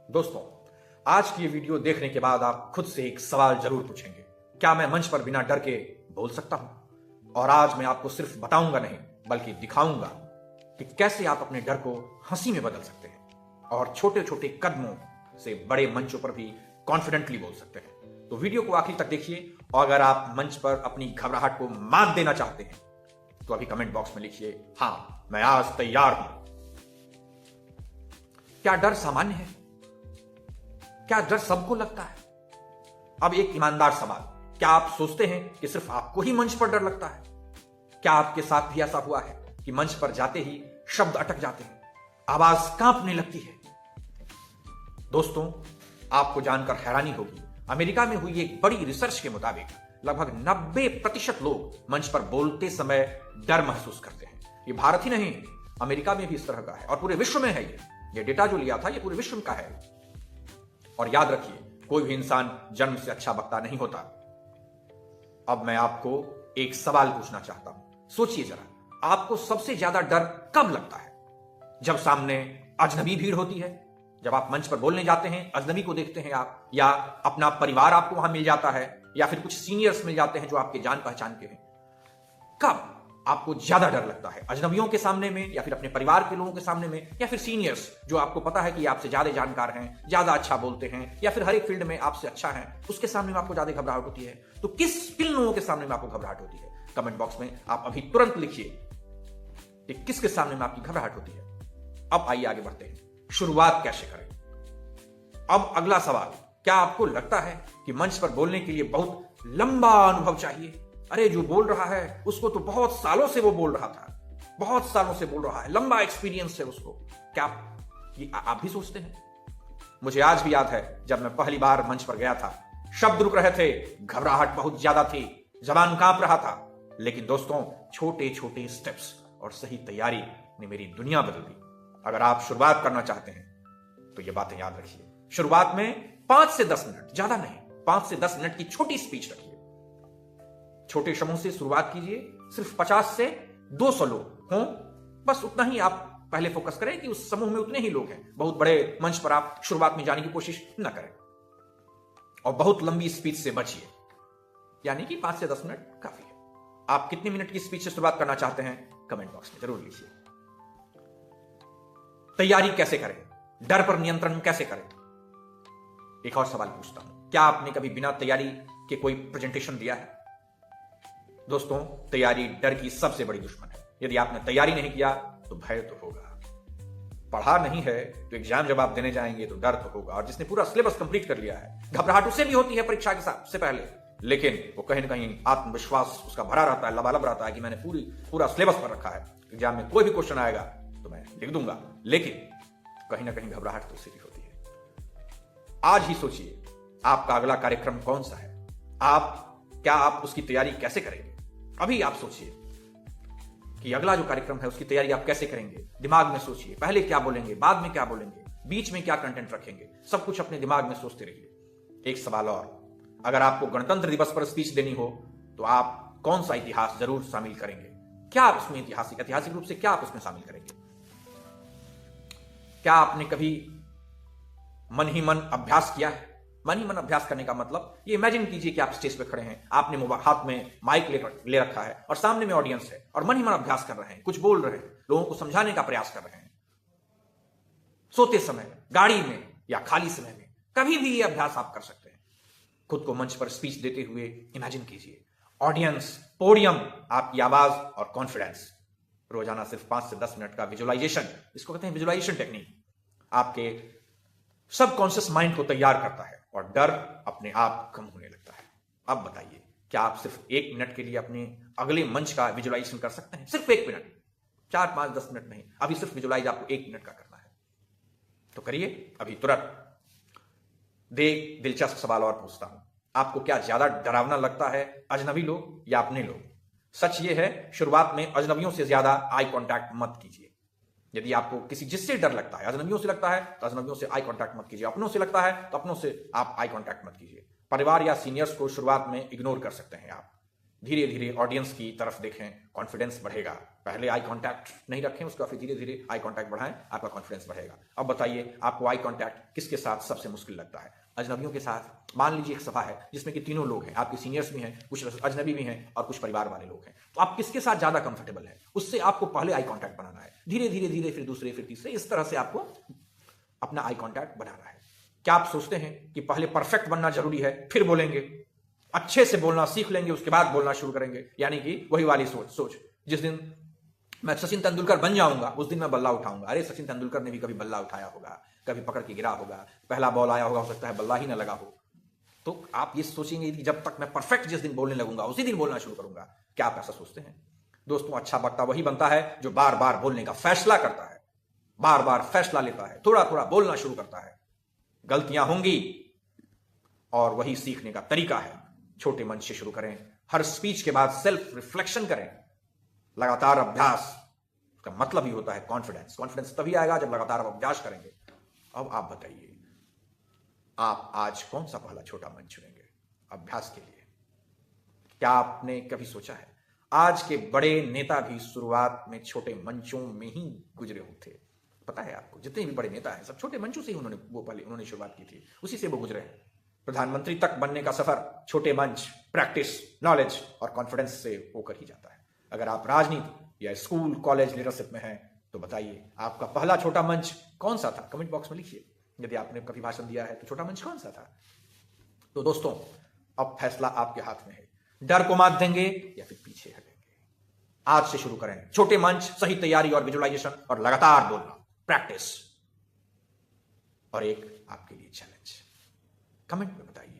दोस्तों, आज की ये वीडियो देखने के बाद आप खुद से एक सवाल जरूर पूछेंगे, क्या मैं मंच पर बिना डर के बोल सकता हूं? और आज मैं आपको सिर्फ बताऊंगा नहीं बल्कि दिखाऊंगा कि कैसे आप अपने डर को हंसी में बदल सकते हैं और छोटे छोटे कदमों से बड़े मंचों पर भी कॉन्फिडेंटली बोल सकते हैं। तो वीडियो को आखिर तक देखिए और अगर आप मंच पर अपनी घबराहट को मात देना चाहते हैं तो अभी कमेंट बॉक्स में लिखिए, हां मैं आज तैयार हूं। क्या डर सामान्य है? क्या डर सबको लगता है? अब एक ईमानदार सवाल, क्या आप सोचते हैं कि सिर्फ आपको ही मंच पर डर लगता है? क्या आपके साथ भी ऐसा हुआ है कि मंच पर जाते ही शब्द अटक जाते हैं, आवाज कांपने लगती है? दोस्तों, आपको जानकर हैरानी होगी, अमेरिका में हुई एक बड़ी रिसर्च के मुताबिक लगभग 90% लोग मंच पर बोलते समय डर महसूस करते हैं। ये भारत ही नहीं, अमेरिका में भी इस तरह का है और पूरे विश्व में है। ये डेटा जो लिया था ये पूरे विश्व का है। और याद रखिए, कोई भी इंसान जन्म से अच्छा वक्ता नहीं होता। अब मैं आपको एक सवाल पूछना चाहता हूं, सोचिए जरा, आपको सबसे ज्यादा डर कब लगता है? जब सामने अजनबी भीड़ होती है, जब आप मंच पर बोलने जाते हैं, अजनबी को देखते हैं आप, या अपना परिवार आपको वहां मिल जाता है, या फिर कुछ सीनियर्स मिल जाते हैं जो आपके जान पहचान के हैं। कब आपको ज्यादा डर लगता है? अजनबियों के सामने में, या फिर अपने परिवार के लोगों के सामने में, या फिर सीनियर्स जो आपको पता है कि आपसे ज्यादा जानकार हैं, ज्यादा अच्छा बोलते हैं, या फिर हर एक फील्ड में आपसे अच्छा है, उसके सामने में आपको ज्यादा घबराहट होती है? तो किन लोगों के सामने में आपको घबराहट होती है? कमेंट बॉक्स में आप अभी तुरंत लिखिए कि किसके सामने में आपकी घबराहट होती है। अब आइए आगे बढ़ते हैं, शुरुआत कैसे करें। अब अगला सवाल, क्या आपको लगता है कि मंच पर बोलने के लिए बहुत लंबा अनुभव चाहिए? अरे जो बोल रहा है उसको तो बहुत सालों से वो बोल रहा था, बहुत सालों से बोल रहा है, लंबा एक्सपीरियंस है उसको। क्या आप भी सोचते हैं? मुझे आज भी याद है जब मैं पहली बार मंच पर गया था, शब्द रुक रहे थे, घबराहट बहुत ज्यादा थी, जबान कांप रहा था, लेकिन दोस्तों छोटे छोटे स्टेप्स और सही तैयारी ने मेरी दुनिया बदल दी। अगर आप शुरुआत करना चाहते हैं तो ये बातें याद रखिए। शुरुआत में 5 से 10 मिनट, ज्यादा नहीं, 5 से 10 मिनट की छोटी स्पीच रखिए। छोटे समूह से शुरुआत कीजिए, सिर्फ 50 से 200 लोग हों, बस उतना ही आप पहले फोकस करें कि उस समूह में उतने ही लोग हैं। बहुत बड़े मंच पर आप शुरुआत में जाने की कोशिश न करें और बहुत लंबी स्पीच से बचिए, यानी कि 5 से 10 मिनट काफी है। आप कितने मिनट की स्पीच से शुरुआत करना चाहते हैं कमेंट बॉक्स में जरूर लिखिए। तैयारी कैसे करें? डर पर नियंत्रण कैसे करें? एक और सवाल पूछता हूं, क्या आपने कभी बिना तैयारी के कोई प्रेजेंटेशन दिया है? दोस्तों, तैयारी डर की सबसे बड़ी दुश्मन है। यदि आपने तैयारी नहीं किया तो भय तो होगा, पढ़ा नहीं है तो एग्जाम जब आप देने जाएंगे तो डर तो होगा। और जिसने पूरा सिलेबस कंप्लीट कर लिया है, घबराहट उसे भी होती है परीक्षा के से पहले, लेकिन वो कहीं ना कहीं आत्मविश्वास उसका भरा रहता है, लबालब रहता है कि मैंने पूरा सिलेबस पर रखा है, एग्जाम में कोई भी क्वेश्चन आएगा तो मैं लिख दूंगा। लेकिन कहीं ना कहीं घबराहट तो उसे भी होती है। आज ही सोचिए आपका अगला कार्यक्रम कौन सा है, क्या आप उसकी तैयारी कैसे करेंगे? अभी आप सोचिए कि अगला जो कार्यक्रम है उसकी तैयारी आप कैसे करेंगे। दिमाग में सोचिए, पहले क्या बोलेंगे, बाद में क्या बोलेंगे, बीच में क्या कंटेंट रखेंगे, सब कुछ अपने दिमाग में सोचते रहिए। एक सवाल और, अगर आपको गणतंत्र दिवस पर स्पीच देनी हो तो आप कौन सा इतिहास जरूर शामिल करेंगे? क्या आप उसमें ऐतिहासिक रूप से क्या आप उसमें शामिल करेंगे? क्या आपने कभी मन ही मन अभ्यास किया है? मन ही मन अभ्यास करने का मतलब, ये इमेजिन कीजिए कि आप स्टेज पे खड़े हैं, आपने हाथ में माइक ले रखा है और सामने में ऑडियंस है और मन ही मन अभ्यास कर रहे हैं, कुछ बोल रहे हैं, लोगों को समझाने का प्रयास कर रहे हैं। सोते समय, गाड़ी में या खाली समय में, कभी भी ये अभ्यास आप कर सकते हैं। खुद को मंच पर स्पीच देते हुए इमेजिन कीजिए, ऑडियंस, पोडियम, आपकी आवाज और कॉन्फिडेंस। रोजाना सिर्फ 5 से 10 मिनट का विजुअलाइजेशन, इसको कहते हैं विजुअलाइजेशन टेक्निक, आपके सबकॉन्शियस माइंड को तैयार करता है और डर अपने आप कम होने लगता है। अब बताइए, क्या आप सिर्फ 1 मिनट के लिए अपने अगले मंच का विजुअलाइजेशन कर सकते हैं? सिर्फ 1 मिनट, 4, 5, 10 मिनट नहीं, अभी सिर्फ विजुअलाइज आपको 1 मिनट का करना है, तो करिए अभी तुरंत। दिलचस्प सवाल और पूछता हूं, आपको क्या ज्यादा डरावना लगता है, अजनबी लोग या अपने लोग? सच ये है, शुरुआत में अजनबियों से ज्यादा आई कॉन्टैक्ट मत कीजिए। यदि आपको किसी जिससे डर लगता है, अजनबियों से लगता है तो अजनबियों से आई कांटेक्ट मत कीजिए, अपनों से लगता है तो अपनों से आप आई कांटेक्ट मत कीजिए। परिवार या सीनियर्स को शुरुआत में इग्नोर कर सकते हैं आप, धीरे धीरे ऑडियंस की तरफ देखें, कॉन्फिडेंस बढ़ेगा। पहले आई कांटेक्ट नहीं रखें, उसके बाद फिर धीरे धीरे आई कांटेक्ट बढ़ाएं, आपका कॉन्फिडेंस बढ़ेगा। अब बताइए आपको आई कांटेक्ट किसके साथ सबसे मुश्किल लगता है? अजनबियों के साथ। मान लीजिए एक सभा है जिसमें कि तीनों लोग हैं, आपके सीनियर्स भी हैं, कुछ अजनबी भी हैं और कुछ परिवार वाले लोग हैं, तो आप किसके साथ ज्यादा कंफर्टेबल है? उससे आपको पहले आई कांटेक्ट बनाना है, धीरे धीरे धीरे फिर दूसरे, फिर तीसरे, इस तरह से आपको अपना आई कांटेक्ट बनाना है। क्या आप सोचते हैं कि पहले परफेक्ट बनना जरूरी है फिर बोलेंगे? अच्छे से बोलना सीख लेंगे उसके बाद बोलना शुरू करेंगे, यानी कि वही वाली सोच जिस दिन मैं सचिन तेंदुलकर बन जाऊंगा उस दिन मैं बल्ला उठाऊंगा। अरे सचिन तेंदुलकर ने भी कभी बल्ला उठाया होगा, कभी पकड़ के गिरा होगा, पहला बॉल आया होगा, हो सकता है बल्ला ही ना लगा हो। तो आप ये सोचेंगे कि जब तक मैं परफेक्ट जिस दिन बोलने लगूंगा उसी दिन बोलना शुरू करूंगा। क्या आप ऐसा सोचते हैं? दोस्तों, अच्छा वक्ता वही बनता है जो बार बार बोलने का फैसला करता है, बार बार फैसला लेता है, थोड़ा थोड़ा बोलना शुरू करता है। गलतियां होंगी और वही सीखने का तरीका है। छोटे मंच से शुरू करें, हर स्पीच के बाद सेल्फ रिफ्लेक्शन करें, लगातार अभ्यास का मतलब ही होता है कॉन्फिडेंस। कॉन्फिडेंस तभी आएगा जब लगातार अभ्यास करेंगे। अब आप बताइए, आप आज कौन सा पहला छोटा मंच चुनेंगे अभ्यास के लिए? क्या आपने कभी सोचा है आज के बड़े नेता भी शुरुआत में छोटे मंचों में ही गुजरे होते? पता है आपको, जितने भी बड़े नेता हैं सब छोटे मंचों से ही उन्होंने शुरुआत की थी, उसी से वो गुजरे हैं। प्रधानमंत्री तक बनने का सफर छोटे मंच, प्रैक्टिस, नॉलेज और कॉन्फिडेंस से होकर ही जाता है। अगर आप राजनीति या स्कूल कॉलेज लीडरशिप में हैं तो बताइए आपका पहला छोटा मंच कौन सा था? कमेंट बॉक्स में लिखिए। यदि आपने कभी भाषण दिया है तो छोटा मंच कौन सा था? तो दोस्तों, अब फैसला आपके हाथ में है, डर को मात देंगे या फिर पीछे हटेंगे। आज से शुरू करें छोटे मंच, सही तैयारी और विजुअलाइजेशन और लगातार बोलना, प्रैक्टिस और एक आपके लिए चैलेंज। कमेंट में बताइए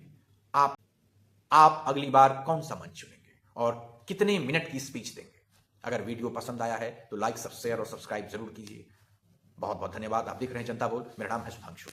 आप अगली बार कौन सा मंच चुनेंगे और कितने मिनट की स्पीच देंगे। अगर वीडियो पसंद आया है तो लाइक, शेयर और सब्सक्राइब जरूर कीजिए। बहुत बहुत धन्यवाद। आप देख रहे हैं जनता बोल। मेरा नाम है सुधांशु।